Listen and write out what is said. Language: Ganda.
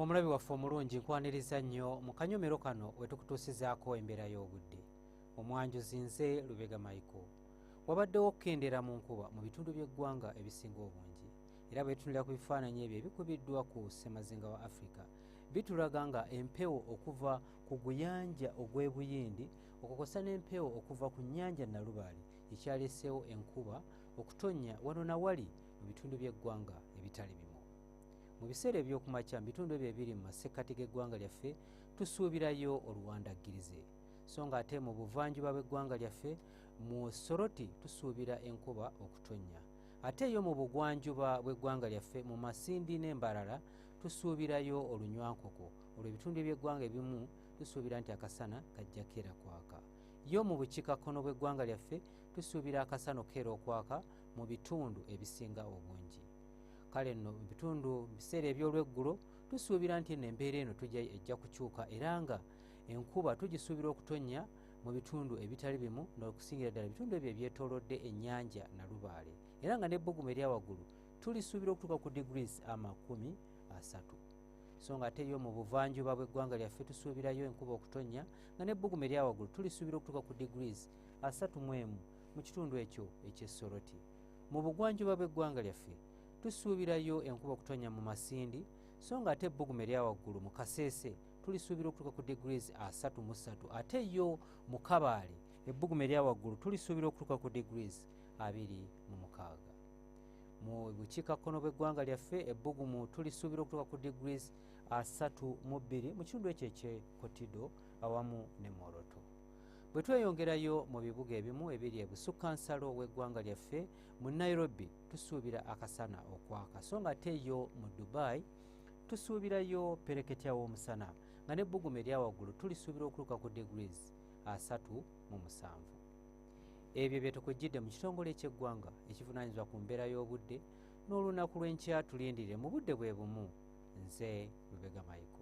Omulabi waffe omulungi nkwaniriza nnyo mu kanyomero kano we tukutuusizaako embeera y'obudde. Omwanjuzi nze Lubega Micheal. Wabaddewo okukendera mu nkuba mu bitundu by'eggwanga ebisinga obungi. Era bwe tutunulira ku bifaananyi ebyo ebikubiddwa ku ssemazinga wa Africa, bitulaga nga empewo okuva ku guyanja ogw'Ebuyindi okukosa n'empewo okuva ku nnyanja Nalubaale ekyaleeseewo enkuba okutonnya wano na wali mu bitundu by'eggwanga ebitali bimu. Mu biseera eby'okumakya mu bitundu ebyo ebiri mu masekkati g'eggwanga lyaffe tusuubirayo oluwandaggirize, so nga ate mu buvanjuba bw'eggwanga lyaffe mu Soroti tusuubira enkuba okutonnya. Ate yo mu bugwanjuba bw'eggwanga lyaffe mu Masindi n'Embalala tusuubirayo olunywankoko. Olwo ebitundu by'eggwanga ebimu tusuubira nti akasana kajja keera kwaka. Yo mu bukiikakkono bw'eggwanga lyaffe tusuubira akasana keera okwaka mu bitundu ebisinga obungi. Kale nno mu biseera eby'olweggulo tusuubira nti embeera eno ejja kukyuka era nga enkuba tugisuubira okutonnya mu bitundu ebitali bimu n'okusingira ddala ebitundu ebyo ebyetoolodde ennyanja Nalubaale, era nga n'ebbugumu erya waggulu tulisuubira okutuuka ku degrees 30. So nga ate yo mu buvanjuba bw'eggwanga lyaffe tusuubirayo enkuba okutonnya nga n'ebbugumu erya waggulu tulisuubira okutuuka ku degrees 31 mu kitundu ekyo eky'Essoroti. Mu bugwanjuba bw'eggwanga lyaffe tusuubirayo enkuba okutonnya mu Masindi, so nga ate ebbugumu erya waggulu mu Kaseese tulisuubira okutuuka ku degrees 33. Ate yo mu Kabaale ebbugumu erya waggulu tulisuubira okutuuka ku degrees 26. Mu bukiikakkono bw'eggwanga lyaffe ebbugumu tulisuubira okutuuka ku degrees 32 mu kitundu ekyo eky'Kotido awamu ne Moroto. Bwe tweyongerayo mu bibuga ebimu ebiri ebusukkansalo w'eggwanga lyaffe mu Nairobi tusuubira akasana okwaka, so nga ate yo mu Dubai tusuubirayo pereketya w'omusana nga n'ebbugumu erya waggulu tulisuubira okutuuka ku degrees 37. Ebyo bye tukujjidde mu kitongole ky'eggwanga ekivunaanyizibwa ku mbeera y'obudde n'olunaku lw'enkya tulindirire mu budde bwe bumu. Nze Lubega Micheal.